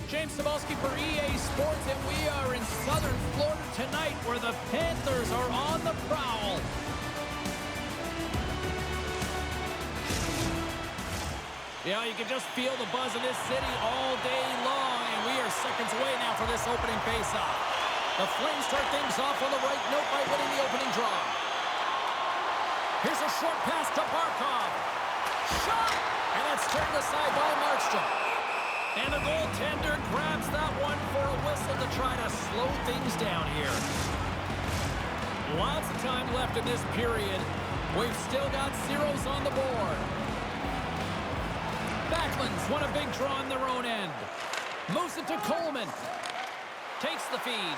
James Cebulski for EA Sports, and we are in Southern Florida tonight where the Panthers are on the prowl. Yeah, you can just feel the buzz of this city all day long, and we are seconds away now for this opening faceoff. The Flames start things off on the right note by winning the opening draw. Here's a short pass to Barkov. Shot! And that's turned aside by Markstrom. And the goaltender grabs that one for a whistle to try to slow things down here. Lots of time left in this period. We've still got zeros on the board. Backlund's won a big draw on their own end. Moves it to Coleman. Takes the feed.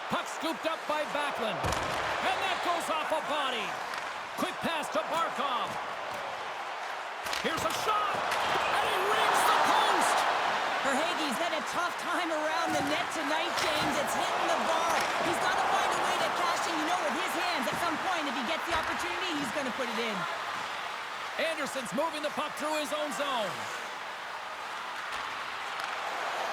Puck scooped up by Backlund. And that goes off a body. Quick pass to Barkov. Here's a shot. And he rings the post. Verhaeghe's had a tough time around the net tonight, James. It's hitting the bar. He's got to find a way to cash in, with his hands. At some point, if he gets the opportunity, he's going to put it in. Anderson's moving the puck through his own zone.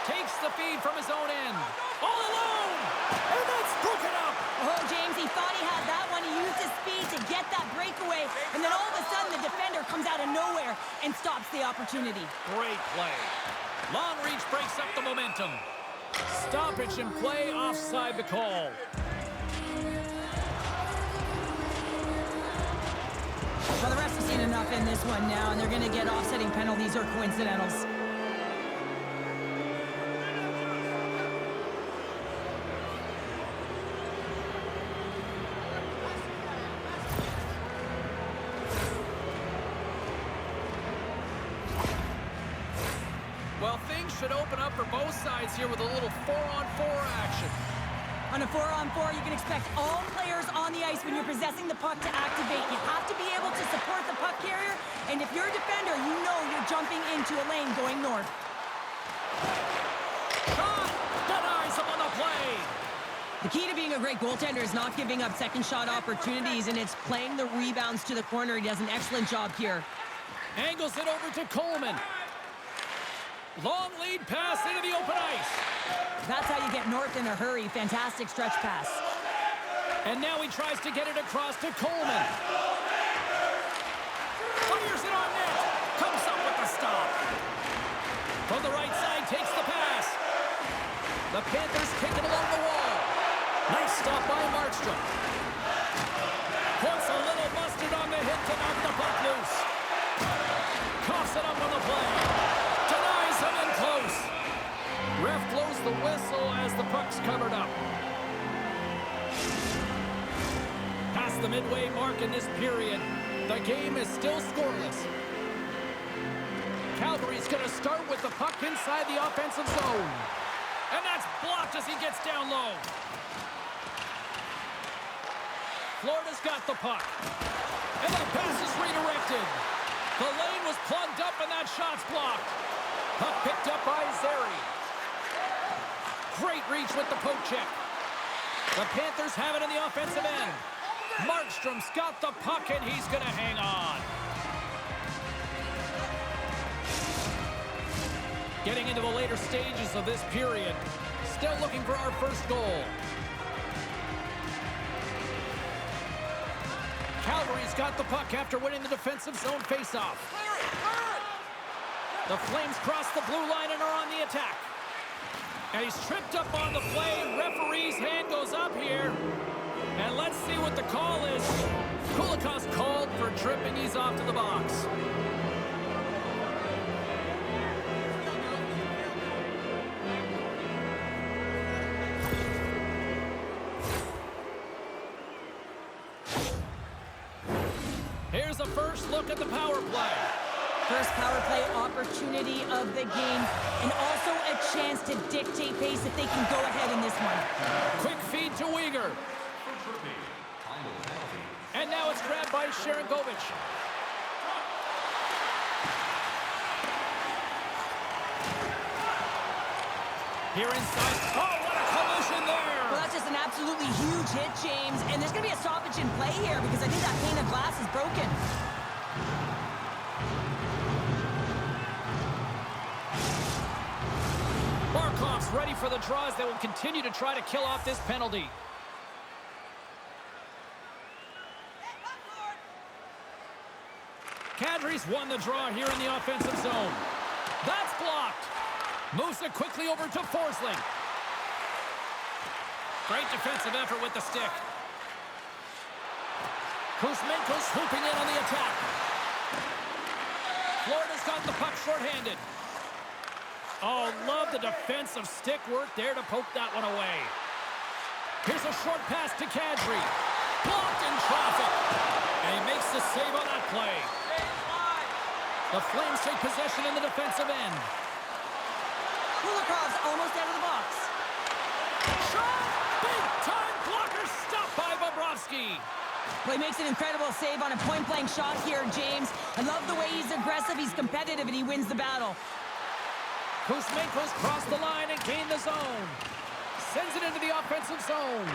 Takes the feed from his own end. All alone! And that's broken up! Oh, James, he thought he had that one. He used his speed to get that breakaway. And then all of a sudden, the defender comes out of nowhere and stops the opportunity. Great play. Long reach breaks up the momentum. Stoppage and play offside the call. Well, the refs have seen enough in this one now, and they're going to get offsetting penalties or coincidentals. Well, things should open up for both sides here with a little 4-on-4 action. On a 4-on-4, you can expect all players on the ice when you're possessing the puck to activate. You have to be able to support the puck carrier, and if you're a defender, you know you're jumping into a lane going north. Shot! Denies him on the play! The key to being a great goaltender is not giving up second shot opportunities, and it's playing the rebounds to the corner. He does an excellent job here. Angles it over to Coleman. Long lead pass into the open ice. That's how you get north in a hurry. Fantastic stretch pass. And now he tries to get it across to Coleman. Fires it on net. Comes up with the stop. From the right side, takes the pass. The Panthers kick it along the wall. Nice stop by Markstrom. Puts a little mustard on the hit to knock the puck loose. Coughs it up on the play. Denies him in close. Ref blows the whistle as the puck's covered up. Past the midway mark in this period, the game is still scoreless. Calgary's going to start with the puck inside the offensive zone. And that's blocked as he gets down low. Florida's got the puck. And the pass is redirected. The lane was plugged up and that shot's blocked. Puck picked up by Zary. Great reach with the poke check. The Panthers have it in the offensive end. Markstrom's got the puck and he's going to hang on. Getting into the later stages of this period. Still looking for our first goal. Calgary's got the puck after winning the defensive zone faceoff. The Flames cross the blue line and are on the attack. And he's tripped up on the play. Referee's hand goes up here. And let's see what the call is. Kulikov's called for tripping. He's off to the box. Here's a first look at the power play. First power play opportunity of the game, and also a chance to dictate pace if they can go ahead in this one. Quick feed to Weegar. And now it's grabbed by Sharangovich. Here inside. Oh, what a collision there! Well, that's just an absolutely huge hit, James. And there's going to be a stoppage in play here because I think that pane of glass is broken. ready for the draws. They will continue to try to kill off this penalty. Kadri's won the draw here in the offensive zone. That's blocked. Moves it quickly over to Forsling. Great defensive effort with the stick. Kuzmenko swooping in on the attack. Florida's got the puck shorthanded. Oh, love the defensive stick work there to poke that one away. Here's a short pass to Kadri. Blocked in traffic. And he makes the save on that play. The Flames take possession in the defensive end. Kulikov's almost out of the box. Shot! Big time blocker stopped by Bobrovsky. Well, he makes an incredible save on a point-blank shot here, James. I love the way he's aggressive, he's competitive, and he wins the battle. Kuzmenko's crossed the line and gained the zone. Sends it into the offensive zone.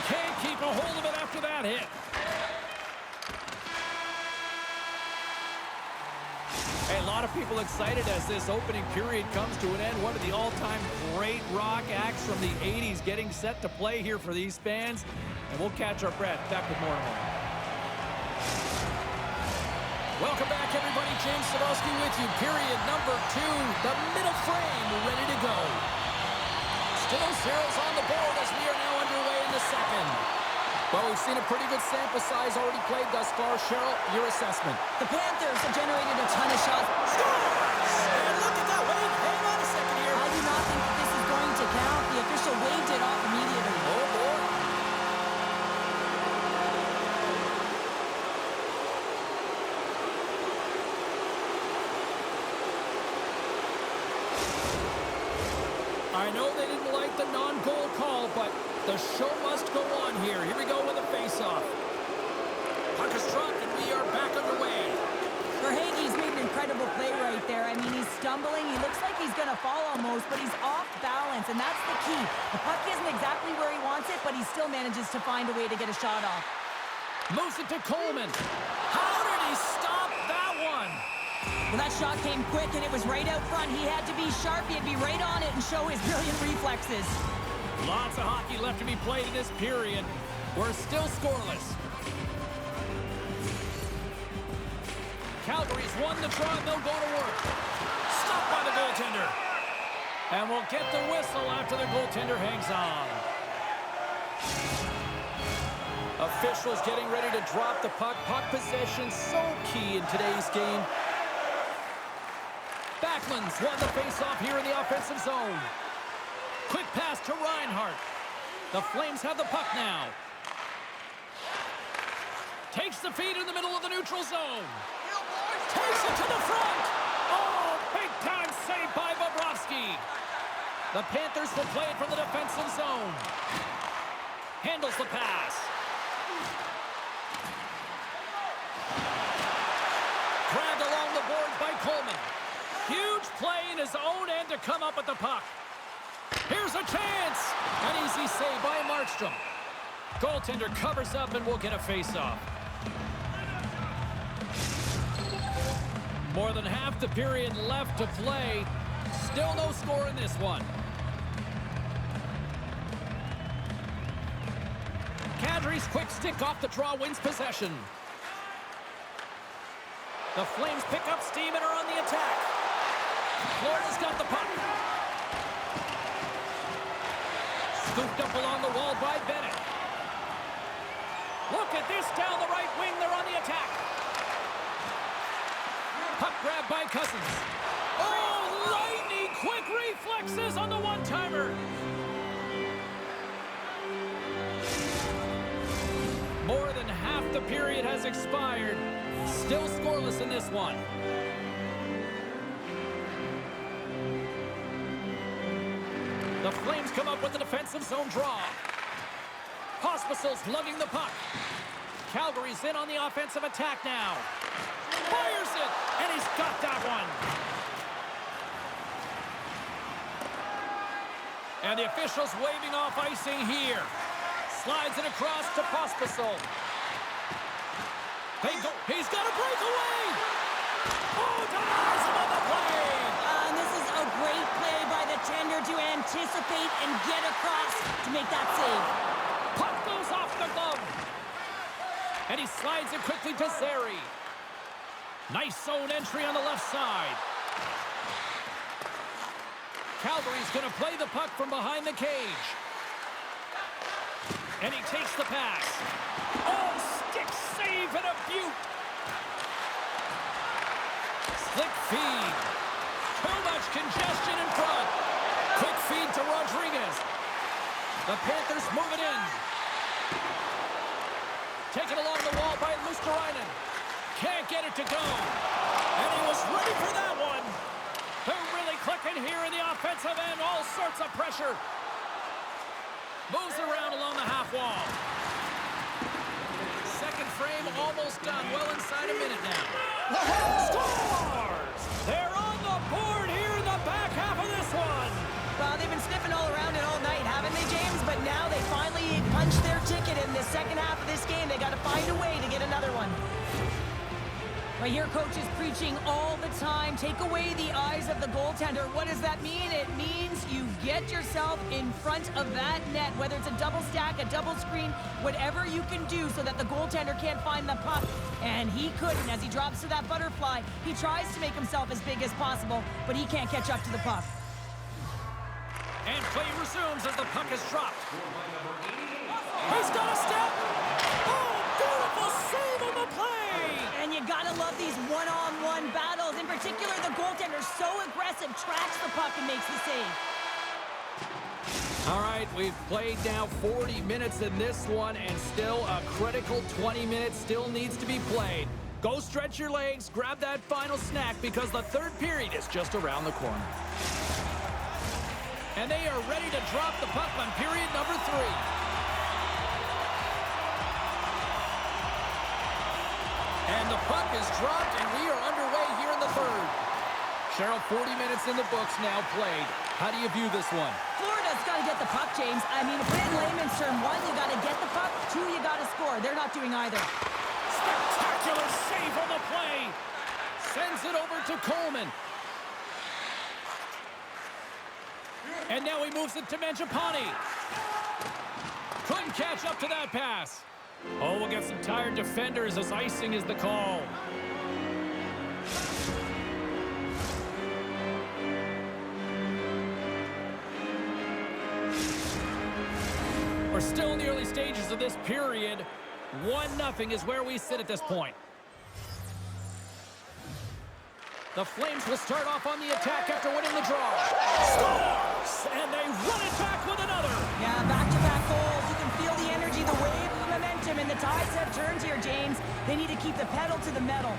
Can't keep a hold of it after that hit. Hey, a lot of people excited as this opening period comes to an end. One of the all-time great rock acts from the 80s getting set to play here for these fans. And we'll catch our breath. Back with more in a moment. Welcome back, everybody. James Cybulski with you. Period number 2. The middle frame ready to go. Still zeros on the board as we are now underway in the second. Well, we've seen a pretty good sample size already played thus far. Cheryl, your assessment. The Panthers have generated a ton of shots. Scores! And look at that. Wait, hang on a second here. I do not think that this is going to count. The official waved it off immediately. Oh, boy. I know they didn't like the non-goal call, but the show must go on here. Here we go with a face-off. Puck is dropped, and we are back underway. Verhaeghe's made an incredible play right there. I mean, he's stumbling. He looks like he's going to fall almost, but he's off balance, and that's the key. The puck isn't exactly where he wants it, but he still manages to find a way to get a shot off. Moves it to Coleman. How did he stop that one? Well, that shot came quick, and it was right out front. He had to be sharp. He had to be right on it and show his brilliant reflexes. Lots of hockey left to be played in this period. We're still scoreless. Calgary's won the draw, and they'll go to work. Stopped by the goaltender. And we'll get the whistle after the goaltender hangs on. Officials getting ready to drop the puck. Puck possession so key in today's game. Backlund's won the faceoff here in the offensive zone. Quick pass to Reinhart. The Flames have the puck now. Takes the feed in the middle of the neutral zone. Takes it to the front. Oh, big time save by Bobrovsky. The Panthers will play it from the defensive zone. Handles the pass. Grabbed along the boards by Coleman. Huge play in his own end to come up with the puck. Here's a chance. An easy save by Markstrom. Goaltender covers up and we'll get a face-off. More than half the period left to play. Still no score in this one. Kadri's quick stick off the draw wins possession. The Flames pick up steam and are on the attack. Florida's got the puck. Scooped up along the wall by Bennett. Look at this down the right wing. They're on the attack. Puck grab by Cousins. Oh, lightning quick reflexes on the one-timer. More than half the period has expired. Still scoreless in this one. The Flames come up with a defensive zone draw. Pospisil's lugging the puck. Calgary's in on the offensive attack now. Fires it, and he's got that one. And the officials waving off icing here. Slides it across to Pospisil. He's got a breakaway. Oh, denies him on the play. goaltender to anticipate and get across to make that save. Puck goes off the glove. And he slides it quickly to Zary. Nice zone entry on the left side. Calgary's going to play the puck from behind the cage. And he takes the pass. Oh, stick save and a beaut. Slick feed. Too much congestion in front. Quick feed to Rodriguez. The Panthers move it in. Taken along the wall by Luosterainen. Can't get it to go. And he was ready for that one. They're really clicking here in the offensive end. All sorts of pressure. Moves around along the half wall. Second frame almost done. Well inside a minute now. Scores! They're on the board here in the back half of this one. Well, they've been sniffing all around it all night, haven't they, James? But now they finally punched their ticket in the second half of this game. They got to find a way to get another one. I hear coaches preaching all the time, take away the eyes of the goaltender. What does that mean? It means you get yourself in front of that net, whether it's a double stack, a double screen, whatever you can do so that the goaltender can't find the puck. And he couldn't. As he drops to that butterfly, he tries to make himself as big as possible, but he can't catch up to the puck. And play resumes as the puck is dropped. He's got a step. Oh, beautiful save on the play. And you gotta love these one-on-one battles. In particular, the goaltender, so aggressive, tracks the puck and makes the save. All right, we've played now 40 minutes in this one, and still a critical 20 minutes still needs to be played. Go stretch your legs, grab that final snack, because the third period is just around the corner. And they are ready to drop the puck on period number 3. And the puck is dropped, and we are underway here in the third. Cheryl, 40 minutes in the books now played. How do you view this one? Florida's got to get the puck, James. I mean, to put it in layman's term, 1, you got to get the puck. 2, you got to score. They're not doing either. Spectacular save on the play. Sends it over to Coleman. And now he moves it to Mangiapane. Couldn't catch up to that pass. Oh, we'll get some tired defenders as icing is the call. We're still in the early stages of this period. 1-0 is where we sit at this point. The Flames will start off on the attack after winning the draw. Scores! And they run it back with another. Yeah, back-to-back goals. You can feel the energy, the wave of momentum, and the tides have turned here, James. They need to keep the pedal to the metal.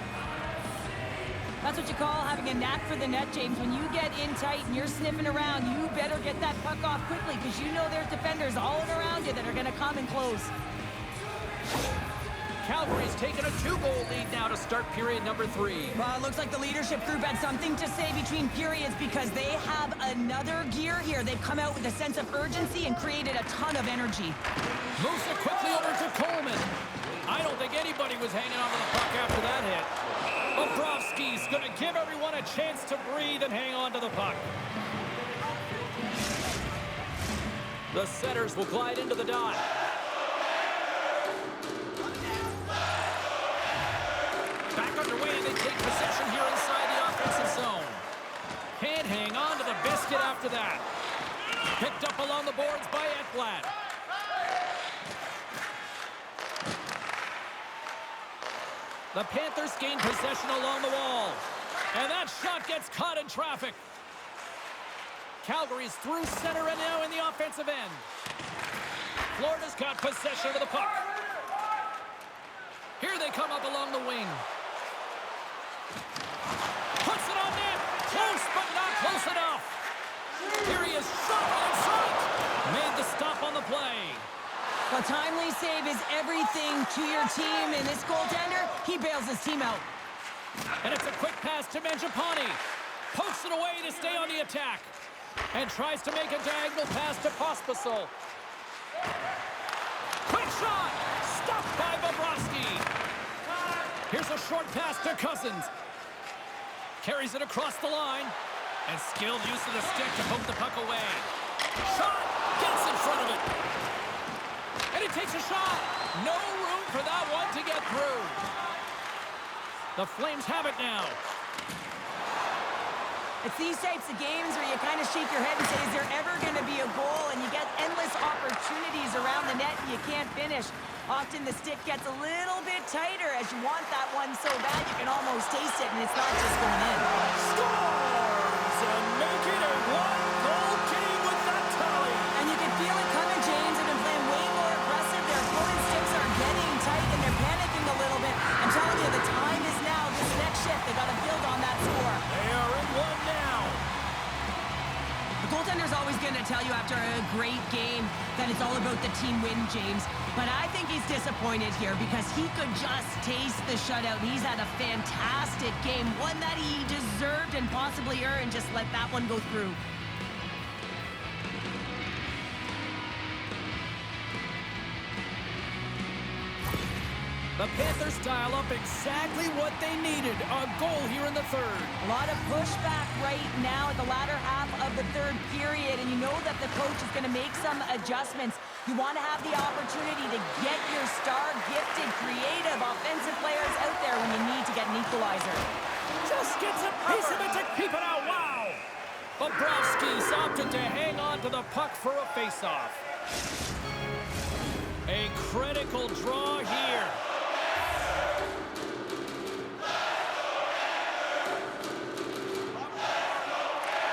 That's what you call having a knack for the net, James. When you get in tight and you're sniffing around, you better get that puck off quickly because you know there's defenders all around you that are going to come and close. Calgary's taken a 2-goal lead now to start period number 3. Well, it looks like the leadership group had something to say between periods because they have another gear here. They've come out with a sense of urgency and created a ton of energy. Moves it quickly over to Coleman. I don't think anybody was hanging on to the puck after that hit. Bobrovsky's going to give everyone a chance to breathe and hang on to the puck. The setters will glide into the dot. Back underway, and they take possession here inside the offensive zone. Can't hang on to the biscuit after that. Picked up along the boards by Ekblad. The Panthers gain possession along the wall. And that shot gets caught in traffic. Calgary's through center and now in the offensive end. Florida's got possession of the puck. Here they come up along the wing. Puts it on net. Close, but not close enough. Here he is, shot in front. Made the stop on the play. A timely save is everything to your team, and this goaltender, he bails his team out. And it's a quick pass to Mangiapane. Pokes it away to stay on the attack. And tries to make a diagonal pass to Pospisil. Quick shot! Stopped by Bobrovsky. Here's a short pass to Cousins. Carries it across the line. And skilled use of the stick to poke the puck away. Shot! Gets in front of it. And he takes a shot. No room for that one to get through. The Flames have it now. It's these types of games where you kind of shake your head and say, is there ever going to be a goal? And you get endless opportunities around the net and you can't finish. Often the stick gets a little bit tighter as you want that one so bad you can almost taste it, and it's not just going in. Scores! And make it a one-goal game with that tally. And you can feel it coming, James. They've been playing way more aggressive. Their opponent's sticks are getting tight and they're panicking a little bit. I'm telling you, the time is now. This next shift, they got to build on that score. They are in one now. The goaltender's always going to tell you after a great game that it's all about the team win, James. But I think he's disappointed here because he could just taste the shutout. He's had a fantastic game, one that he deserved and possibly earned. Just let that one go through. The Panthers dial up exactly what they needed. A goal here in the third. A lot of pushback right now at the latter half of the third period, and you know that the coach is going to make some adjustments. You want to have the opportunity to get your star, gifted, creative, offensive players out there when you need to get an equalizer. Just gets a piece of it to keep it out. Wow! Bobrovsky's opted to hang on to the puck for a faceoff. A critical draw here.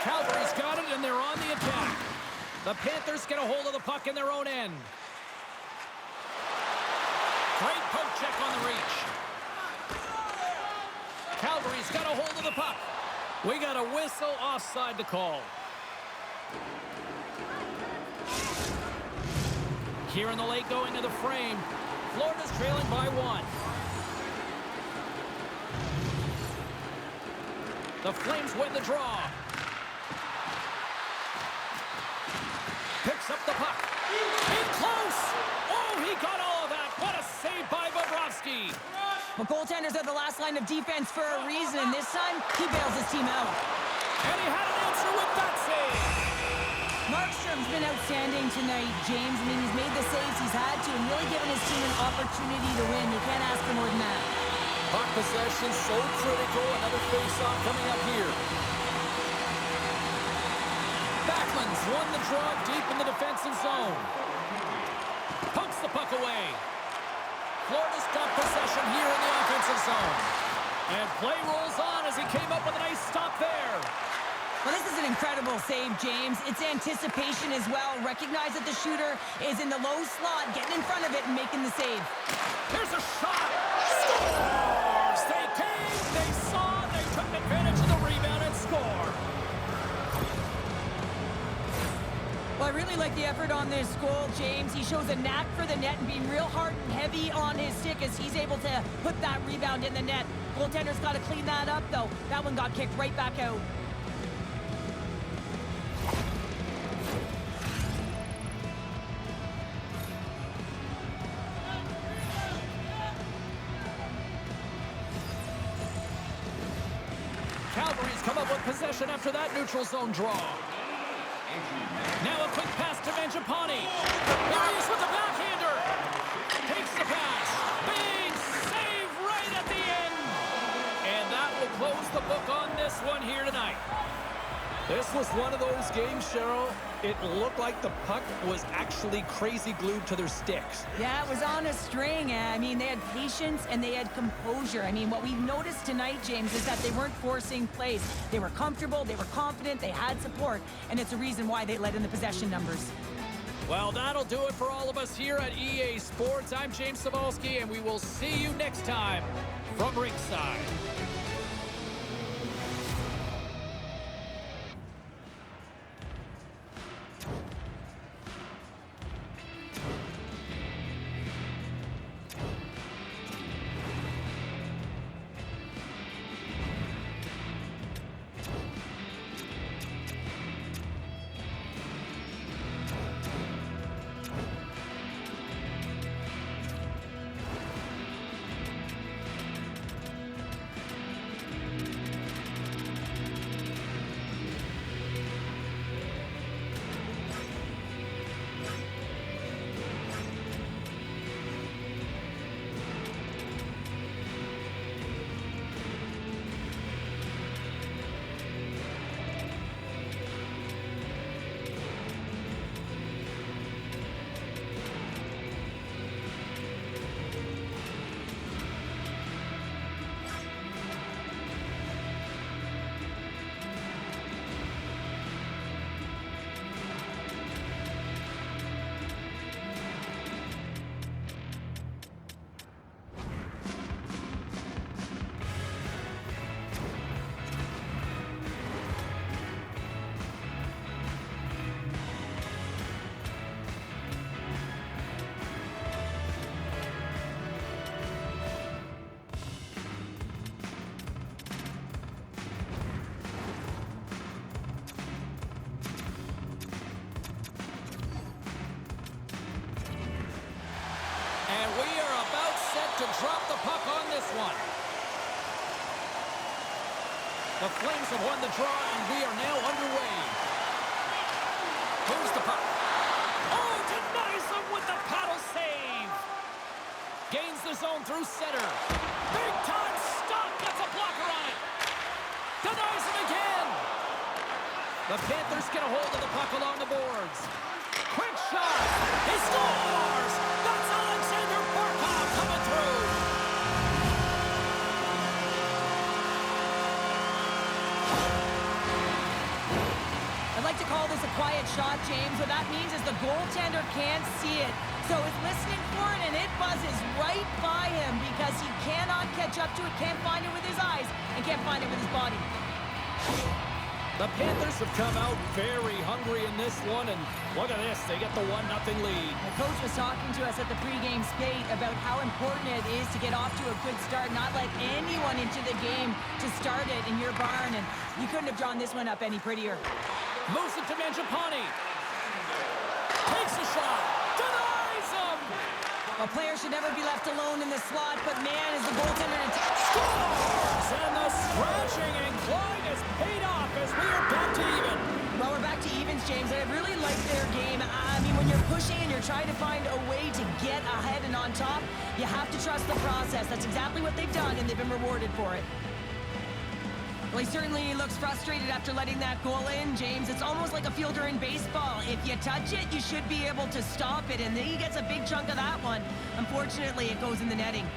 Calgary's got it, and they're on the attack. The Panthers get a hold of the puck in their own end. Great poke check on the reach. Calgary's got a hold of the puck. We got a whistle offside to call. Here in the late going of the frame, Florida's trailing by 1. The Flames win the draw. Picks up the puck. In close! Oh, he got all of that. What a save by Bobrovsky. Well, goaltenders are the last line of defense for a reason, and this time, he bails his team out. And he had an answer with that save. Markstrom's been outstanding tonight, James. I mean, he's made the saves he's had to and really given his team an opportunity to win. You can't ask for more than that. Puck possession so critical. Another face-off coming up here. Backlund's won the draw deep in the defensive zone. Pokes the puck away. Florida's got possession here in the offensive zone. And play rolls on as he came up with a nice stop there. Well, this is an incredible save, James. It's anticipation as well. Recognize that the shooter is in the low slot, getting in front of it and making the save. Here's a shot. Scores! They came, they saw, they took advantage of the rebound and scored. Well, I really like the effort on this goal, James. He shows a knack for the net and being real hard and heavy on his stick as he's able to put that rebound in the net. Goaltender's got to clean that up, though. That one got kicked right back out. Calgary's come up with possession after that neutral zone draw. Now a quick pass to Mangiapane. Here he is with the backhander. Takes the pass. Big save right at the end. And that will close the book on this one here tonight. This was one of those games, Cheryl. It looked like the puck was actually crazy glued to their sticks. Yeah, it was on a string. I mean, they had patience and they had composure. I mean, what we've noticed tonight, James, is that they weren't forcing plays. They were comfortable, they were confident, they had support, and it's a reason why they led in the possession numbers. Well, that'll do it for all of us here at EA Sports. I'm James Cybulski, and we will see you next time from ringside. drop the puck on this one. The Flames have won the draw, and we are now underway. Moves the puck. Oh, denies him with the paddle save. Gains the zone through center. Big time stop. Gets a blocker on it. Denies him again. The Panthers get a hold of the puck along the boards. Quick shot. He scores. That's Alexander Barkov coming through. I'd like to call this a quiet shot, James. What that means is the goaltender can't see it. So he's listening for it, and it buzzes right by him because he cannot catch up to it, can't find it with his eyes, and can't find it with his body. The Panthers have come out very hungry in this one, and look at this. They get the 1-0 lead. The coach was talking to us at the pregame skate about how important it is to get off to a good start, not let anyone into the game to start it in your barn, and you couldn't have drawn this one up any prettier. Moves it to Mangiapane. Takes a shot. Denies him. A player should never be left alone in the slot, but man, is the goaltender Scores! And the scratching and clawing has paid off as we are back to even. Well, we're back to evens, James, and I really like their game. I mean, when you're pushing and you're trying to find a way to get ahead and on top, you have to trust the process. That's exactly what they've done, and they've been rewarded for it. Well, he certainly looks frustrated after letting that goal in, James. It's almost like a fielder in baseball. If you touch it, you should be able to stop it, and then he gets a big chunk of that one. Unfortunately, it goes in the netting.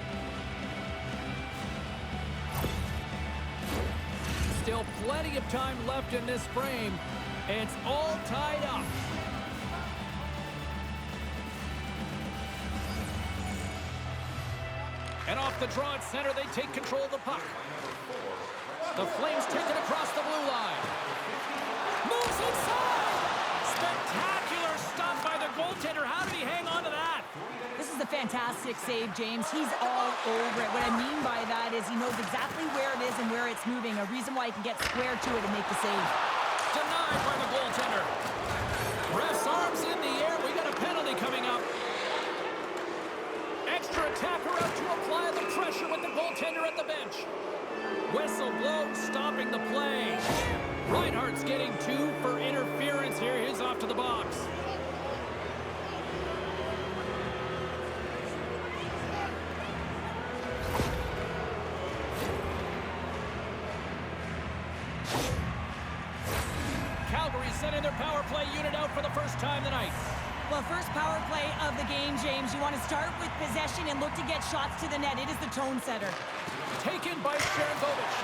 Still plenty of time left in this frame. It's all tied up. And off the draw at center, they take control of the puck. The Flames take it across the blue line. Moves inside! Spectacular stop by the goaltender. How did he hang on to that? This is a fantastic save, James. He's all over it. What I mean by that is he knows exactly where it is and where it's moving. A reason why he can get square to it and make the save. Denied by the goaltender. Ref's arms in the air. We got a penalty coming up. Extra attacker out to apply the pressure with the goaltender at the bench. Whistle blows, stopping the play. Reinhardt's getting 2 for interference here. He's off to the box. Calgary sending their power play unit out for the first time tonight. Well, first power play of the game, James. You want to start with possession and look to get shots to the net. It is the tone setter. Taken by Sharangovich.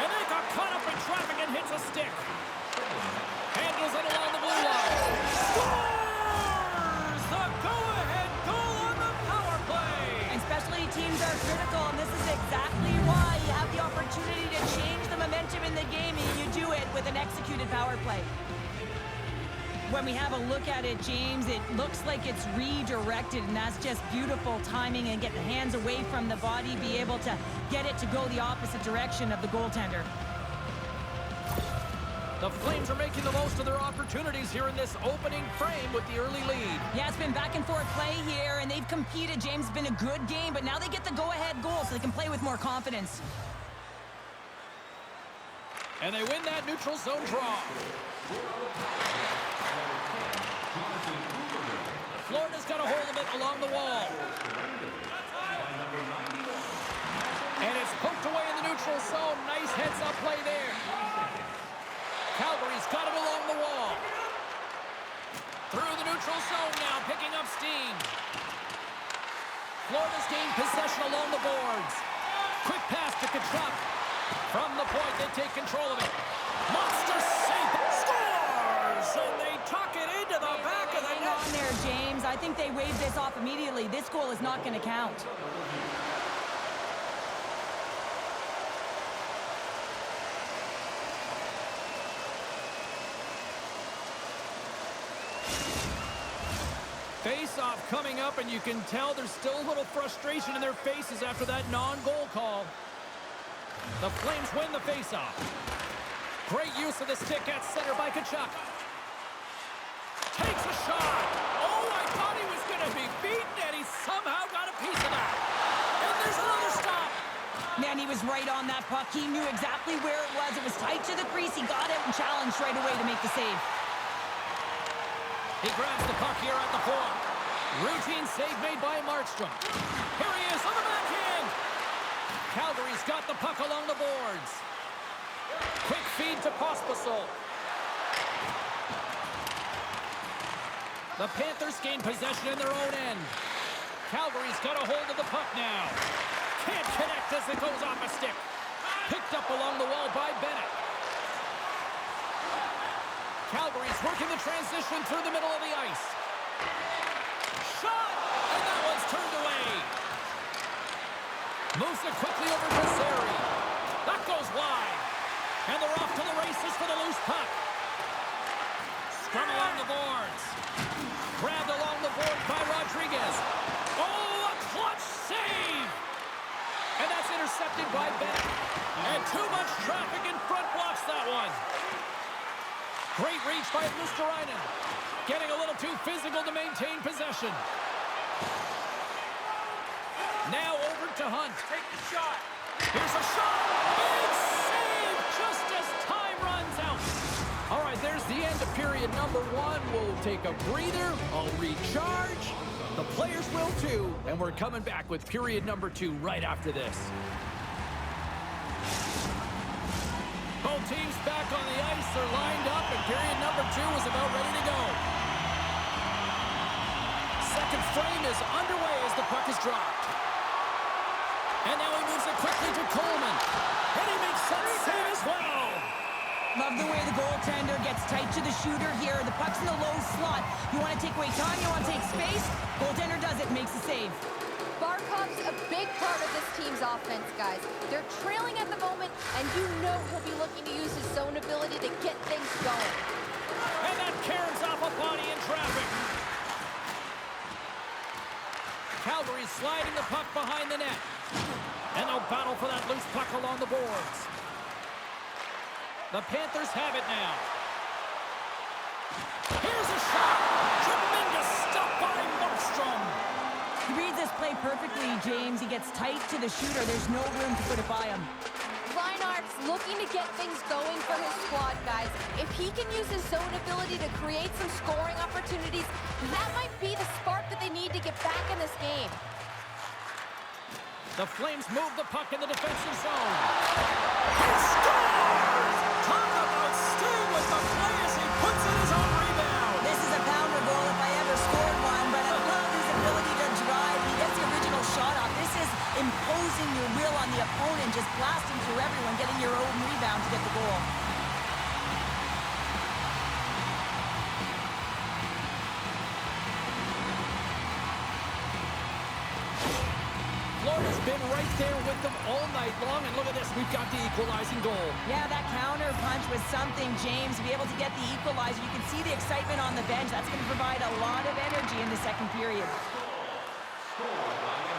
And they got caught up in traffic and hits a stick. Handles it along the blue line. Scores! The go-ahead goal on the power play. And specialty teams are critical, and this is exactly why you have the opportunity to change the momentum in the game, and you do it with an executed power play. When we have a look at it, James, it looks like it's redirected, and that's just beautiful timing and get the hands away from the body, be able to get it to go the opposite direction of the goaltender. The Flames are making the most of their opportunities here in this opening frame with the early lead. Yeah, it's been back and forth play here, and they've competed. James, it's been a good game, but now they get the go-ahead goal so they can play with more confidence. And they win that neutral zone draw. Florida's got a hold of it along the wall. And it's poked away in the neutral zone. Nice heads-up play there. Calgary's got it along the wall. Through the neutral zone now, picking up steam. Florida's gained possession along the boards. Quick pass to Tkachuk. From the point, they take control of it. Monster save. Scores! And they tuck it into the back of the Hang net. on there, James. I think they waved this off immediately. This goal is not going to count. Face-off coming up, and you can tell there's still a little frustration in their faces after that non-goal call. The Flames win the face-off. Great use of the stick at center by Tkachuk. Takes a shot. Oh, I thought he was going to be beaten, and he somehow got a piece of that. And Man, he was right on that puck. He knew exactly where it was. It was tight to the crease. He got out and challenged right away to make the save. He grabs the puck here at the point. Routine save made by Markstrom. Here he is on the backhand. Calgary's got the puck along the boards. Quick feed to Pospisil. The Panthers gain possession in their own end. Calgary's got a hold of the puck now. Can't connect as it goes off a stick. Picked up along the wall by Bennett. Calgary's working the transition through the middle of the ice. Shot! And that one's turned away. Moves it quickly over to Zary. That goes wide. And they're off to the races for the loose puck. Scrum along the boards. Grabbed along the board by Rodriguez. Oh, a clutch save! And that's intercepted by Bennett. And too much traffic in front blocks that one. Great reach by Luosterainen. Getting a little too physical to maintain possession. Now over to Hunt. Take the shot. Here's a shot. Big save just as time runs out. All right, there's the end of period number 1. We'll take a breather. I'll recharge. The players will too. And we're coming back with period number 2 right after this. Both teams back on the ice. They're lined up, and period number 2 is about ready to go. Second frame is underway as the puck is dropped. And now he moves it quickly to Coleman. And he makes that save as well. Love the way the goaltender gets tight to the shooter here. The puck's in the low slot. You want to take away time, you want to take space. Goaltender does it, makes the save. Barkov's a big part of this team's offense, guys. They're trailing at the moment, and you know he'll be looking to use his zone ability to get things going. And that caroms off a body in traffic. Calgary sliding the puck behind the net. And they'll battle for that loose puck along the boards. The Panthers have it now. Here's a shot. Tremendous stop by Markstrom. He reads this play perfectly, James. He gets tight to the shooter. There's no room to put it by him. Reinhart's looking to get things going for his squad, guys. If he can use his zone ability to create some scoring opportunities, that might be the spark that they need to get back in this game. The Flames move the puck in the defensive zone. He scores! Talk about staying with the play as he puts in his own rebound. This is a pounder goal if I ever scored one, but I love his ability to drive. He gets the original shot off. This is imposing your will on the opponent, just blasting through everyone, getting your own rebound to get the goal. Florida's been right there with them all night long, and look at this, we've got the equalizing goal. Yeah, that counter punch was something, James, to be able to get the equalizer. You can see the excitement on the bench. That's going to provide a lot of energy in the second period.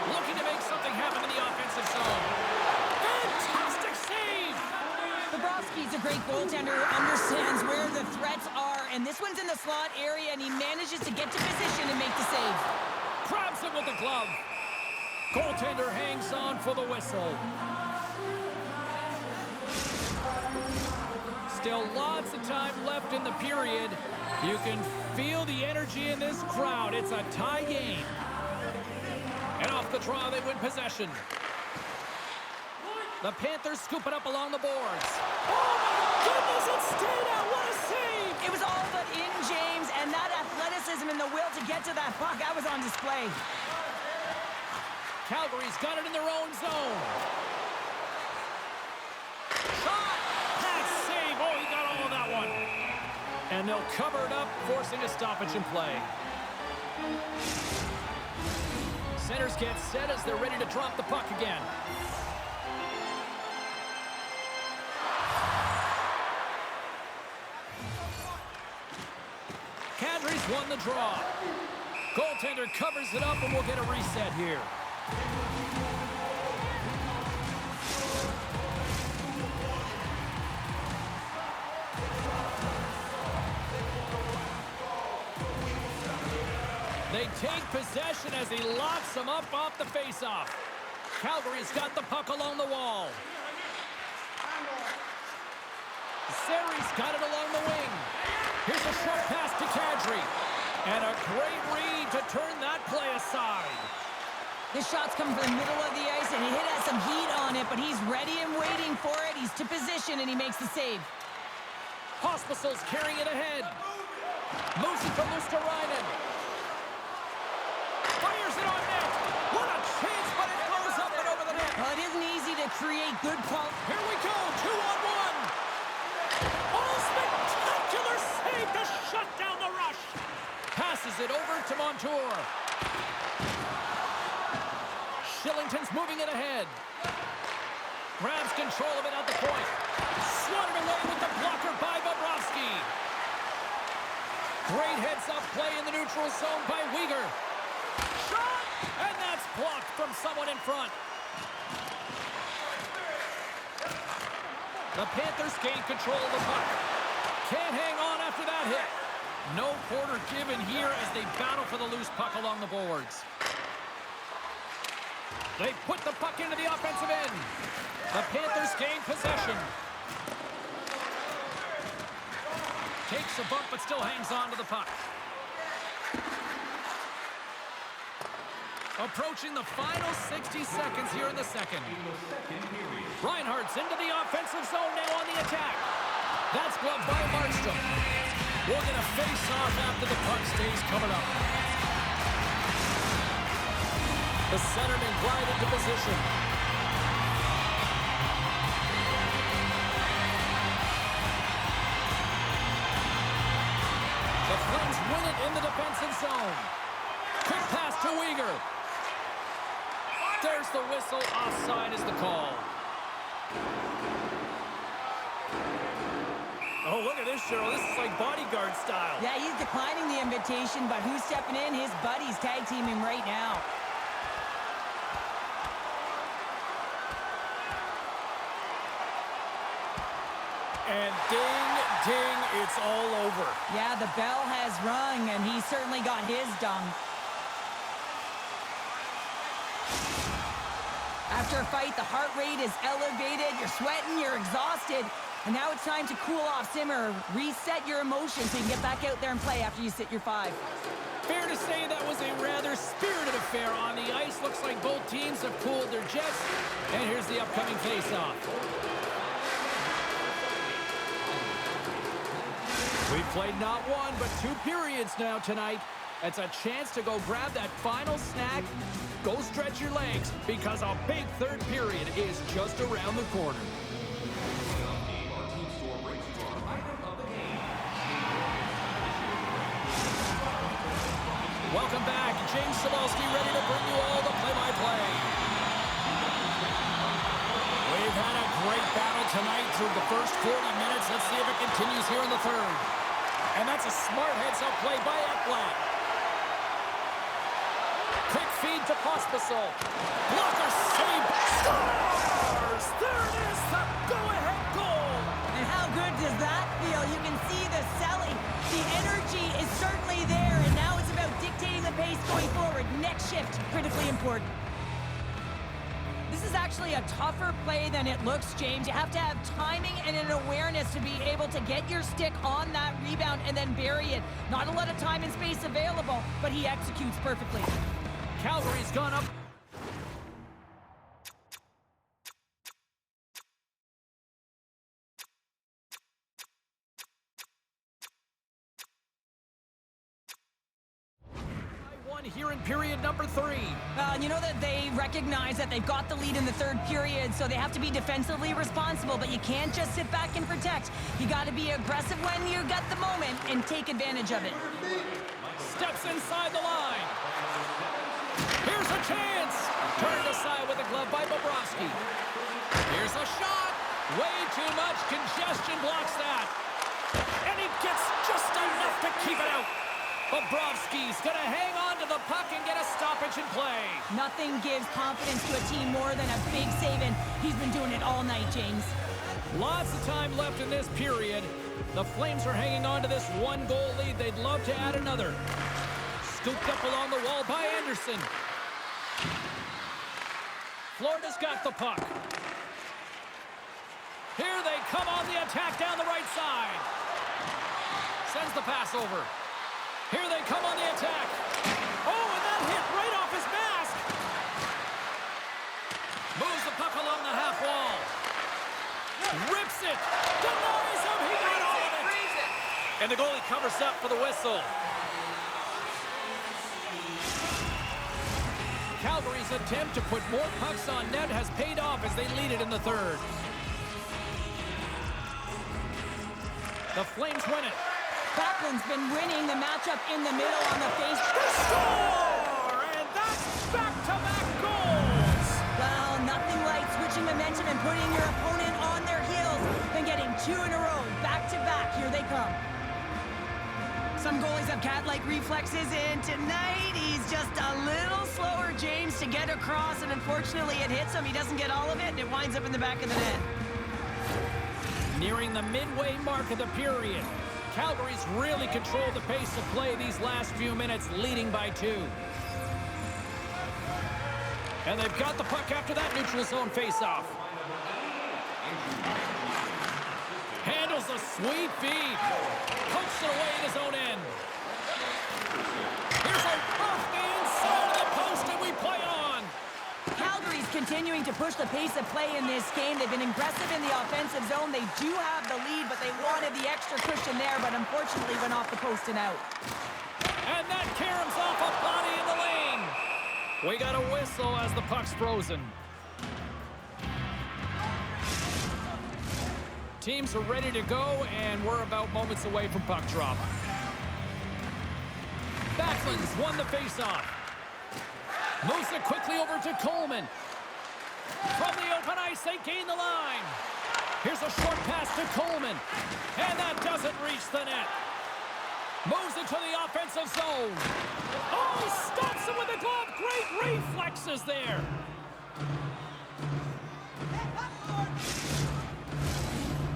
Looking to make something happen in the offensive zone. Fantastic save! Bobrovsky's a great goaltender who understands where the threats are, and this one's in the slot area, and he manages to get to position and make the save. Grabs it with the glove. Goaltender hangs on for the whistle. Still lots of time left in the period. You can feel the energy in this crowd. It's a tie game. And off the draw, they win possession. The Panthers scoop it up along the boards. Oh, my goodness, it stayed out. What a save! It was all but in, James, and that athleticism and the will to get to that puck, that was on display. Calgary's got it in their own zone. Shot! That save! Oh, he got all of that one. And they'll cover it up, forcing a stoppage in play. Centers get set as they're ready to drop the puck again. Kadri's won the draw. Goaltender covers it up, and we'll get a reset here. They take possession as he locks them up off the faceoff. Calgary's got the puck along the wall. Zeri's got it along the wing. Here's a short pass to Kadri. And a great read to turn that play aside. This shot's coming from the middle of the ice, and he has some heat on it, but he's ready and waiting for it. He's to position, and he makes the save. Pospisil's carrying it ahead. Moves it to Luosterainen. Fires it on net. What a chance, but it goes up and over the net. Well, it isn't easy to create good quality. Here we go, 2-on-1. Oh, spectacular save to shut down the rush. Passes it over to Montour. Shillington's moving it ahead. Grabs control of it at the point. Swatted away with the blocker by Bobrovsky. Great heads-up play in the neutral zone by Weegar. Shot! And that's blocked from someone in front. The Panthers gain control of the puck. Can't hang on after that hit. No quarter given here as they battle for the loose puck along the boards. They put the puck into the offensive end. The Panthers gain possession. Takes a bump but still hangs on to the puck. Approaching the final 60 seconds here in the second. Reinhardt's into the offensive zone now on the attack. That's gloved by Markstrom. We'll get a face-off after the puck stays coming up. The centerman glide into position. The Flames win it in the defensive zone. Quick pass to Weegar. There's the whistle. Offside is the call. Oh, look at this, Cheryl. This is like bodyguard style. Yeah, he's declining the invitation, but who's stepping in? His buddies tag teaming right now. And ding, ding, it's all over. Yeah, the bell has rung, and he certainly got his done. After a fight, the heart rate is elevated, you're sweating, you're exhausted, and now it's time to cool off, simmer, reset your emotions so you can get back out there and play after you sit your 5. Fair to say that was a rather spirited affair on the ice. Looks like both teams have cooled their jets. And here's the upcoming face-off. We've played not one, but 2 periods now tonight. It's a chance to go grab that final snack. Go stretch your legs, because a big third period is just around the corner. Welcome back. James Cybulski ready to bring you all the play-by-play. We've had a great battle tonight through the first 40 minutes. Let's see if it continues here in the third. And that's a smart heads-up play by Ekblad. Quick feed to Pospisil. Blocker save. Scores! There it is, the go-ahead goal. And how good does that feel? You can see the selling. The energy is certainly there, and now it's about dictating the pace going forward. Next shift, critically important. This is actually a tougher play than it looks, James. You have to have timing and an awareness to be able to get your stick on that rebound and then bury it. Not a lot of time and space available, but he executes perfectly. Calgary's gone up. Here in period number 3. You know that they recognize that they've got the lead in the third period, so they have to be defensively responsible, but you can't just sit back and protect. You got to be aggressive when you got the moment and take advantage of it. Steps inside the line. Here's a chance. Turned aside with a glove by Bobrovsky. Here's a shot. Way too much congestion blocks that. And he gets just enough to keep it out. Bobrovsky's going to hang on to the puck and get a stoppage in play. Nothing gives confidence to a team more than a big save, and he's been doing it all night, James. Lots of time left in this period. The Flames are hanging on to this 1-goal lead. They'd love to add another. Scooped up along the wall by Anderson. Florida's got the puck. Here they come on the attack down the right side. Sends the pass over. Here they come on the attack. Oh, and that hit right off his mask. Moves the puck along the half wall. Rips it. Denies him. He got all of it. And the goalie covers up for the whistle. Calgary's attempt to put more pucks on net has paid off as they lead it in the third. The Flames win it. Backlund's been winning the matchup in the middle on the face. Score! And that's back-to-back goals! Well, nothing like switching momentum and putting your opponent on their heels than getting two in a row, back-to-back. Here they come. Some goalies have cat-like reflexes, and tonight he's just a little slower, James, to get across, and unfortunately it hits him. He doesn't get all of it, and it winds up in the back of the net. Nearing the midway mark of the period, Calgary's really controlled the pace of play these last few minutes, leading by 2. And they've got the puck after that neutral zone faceoff. Handles a sweet feed. Pokes it away at his own end. Here's a off the inside of the post, and we play on. Calgary's continuing to push the pace of play in this game. They've been aggressive in the offensive zone. They do have the lead, but they wanted the extra cushion there, but unfortunately went off the post and out. And that caroms off a body in the lane. We got a whistle as the puck's frozen. Teams are ready to go, and we're about moments away from puck drop. Backlund's won the faceoff. Moves it quickly over to Coleman. From the open ice, they gain the line. Here's a short pass to Coleman. And that doesn't reach the net. Moves into the offensive zone. Oh, he stops him with the glove. Great reflexes there.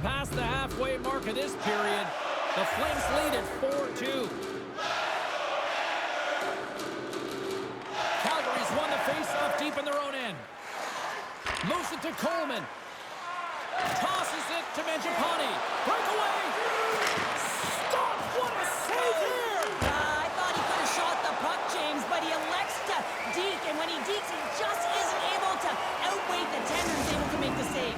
Past the halfway mark of this period, the Flames lead at 4-2. Calgary's won the face-off deep in their own end. Moves it to Coleman. Tosses it to Mangiapane. Breakaway. Stop! What a save here! I thought he could have shot the puck, James, but he elects to deke, and when he dekes, he just isn't able to outweigh the tender. He's able to make the save.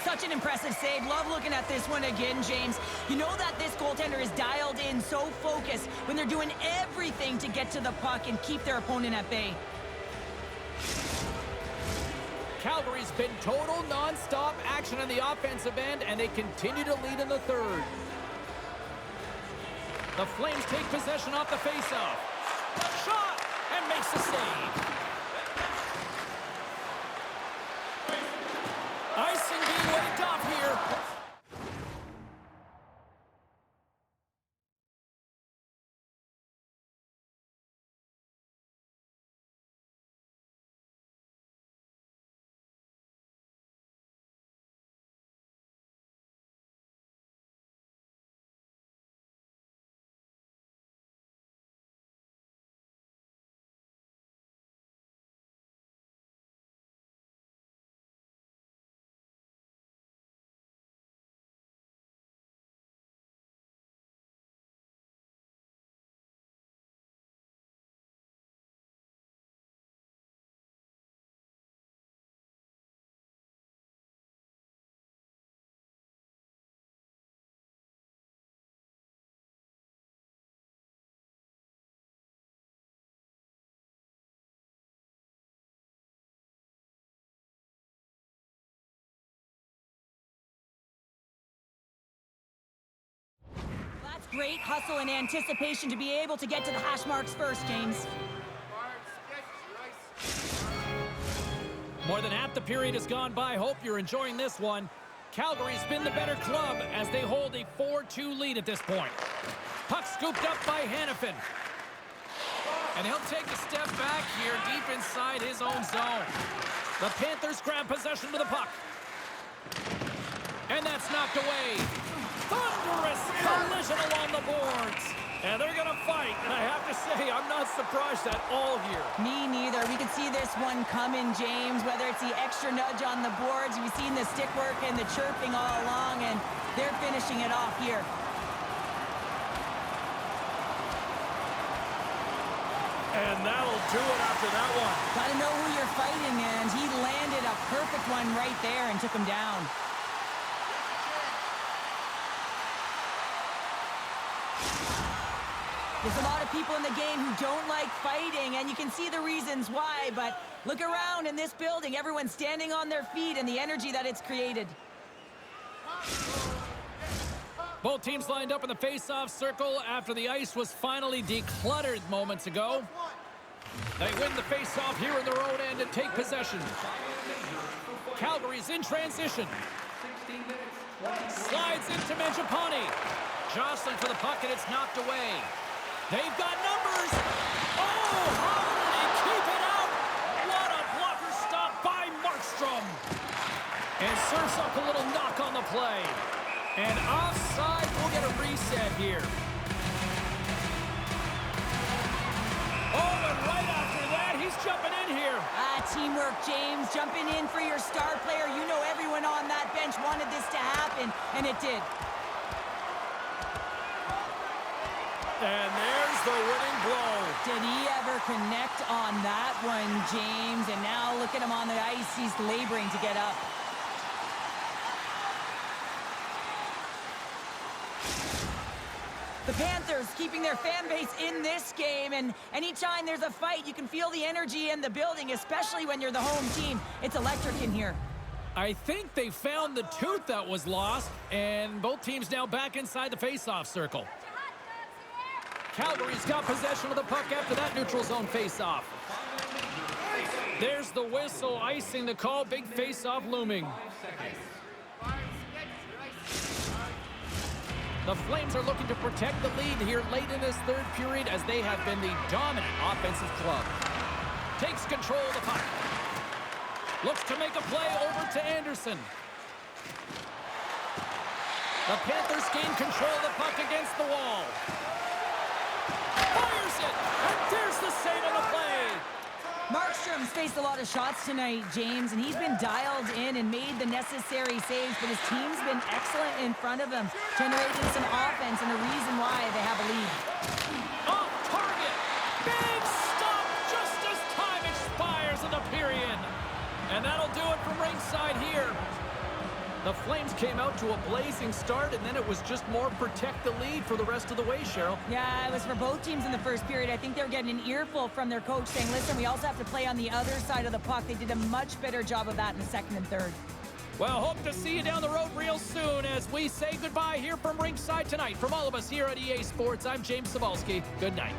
Such an impressive save. Love looking at this one again, James. You know that this goaltender is dialed in, so focused when they're doing everything to get to the puck and keep their opponent at bay. Calgary's been total non-stop action on the offensive end, and they continue to lead in the third. The Flames take possession off the faceoff. Shot! And makes the save. Icing being waved off here. Great hustle and anticipation to be able to get to the hash marks first, James. More than half the period has gone by. Hope you're enjoying this one. Calgary's been the better club as they hold a 4-2 lead at this point. Puck scooped up by Hanifin. And he'll take a step back here deep inside his own zone. The Panthers grab possession of the puck. And that's knocked away. Thunderous collision along the boards. And they're going to fight. And I have to say, I'm not surprised at all here. Me neither. We could see this one coming, James, whether it's the extra nudge on the boards. We've seen the stick work and the chirping all along, and they're finishing it off here. And that'll do it after that one. Got to know who you're fighting, and he landed a perfect one right there and took him down. There's a lot of people in the game who don't like fighting, and you can see the reasons why, but look around in this building. Everyone's standing on their feet and the energy that it's created. Both teams lined up in the face-off circle after the ice was finally decluttered moments ago. They win the face-off here in their own end and take possession. Calgary's in transition. Slides into Mangiapane. Jostling for the puck, and it's knocked away. They've got numbers. Oh, how did he keep it out? What a blocker stop by Markstrom. And serves up a little knock on the play. And offside, we'll get a reset here. Oh, and right after that, he's jumping in here. Teamwork, James. Jumping in for your star player. You know everyone on that bench wanted this to happen, and it did. And there's the winning blow. Did he ever connect on that one, James? And now look at him on the ice. He's laboring to get up. The Panthers keeping their fan base in this game, and anytime there's a fight, you can feel the energy in the building, especially when you're the home team. It's electric in here. I think they found the tooth that was lost, and both teams now back inside the face-off circle. Calgary's got possession of the puck after that neutral zone face-off. There's the whistle, icing the call, big face-off looming. The Flames are looking to protect the lead here late in this third period as they have been the dominant offensive club. Takes control of the puck. Looks to make a play over to Anderson. The Panthers gain control of the puck against the wall. Fires it, and there's the save on the play. Markstrom's faced a lot of shots tonight, James, and he's been dialed in and made the necessary saves, but his team's been excellent in front of him, generating some offense and a reason why they have a lead. Off target. Big stop just as time expires in the period. And that'll do it from ringside here. The Flames came out to a blazing start, and then it was just more protect the lead for the rest of the way, Cheryl. Yeah, it was for both teams in the first period. I think they were getting an earful from their coach saying, listen, we also have to play on the other side of the puck. They did a much better job of that in the second and third. Well, hope to see you down the road real soon as we say goodbye here from ringside tonight. From all of us here at EA Sports, I'm James Cybulski. Good night.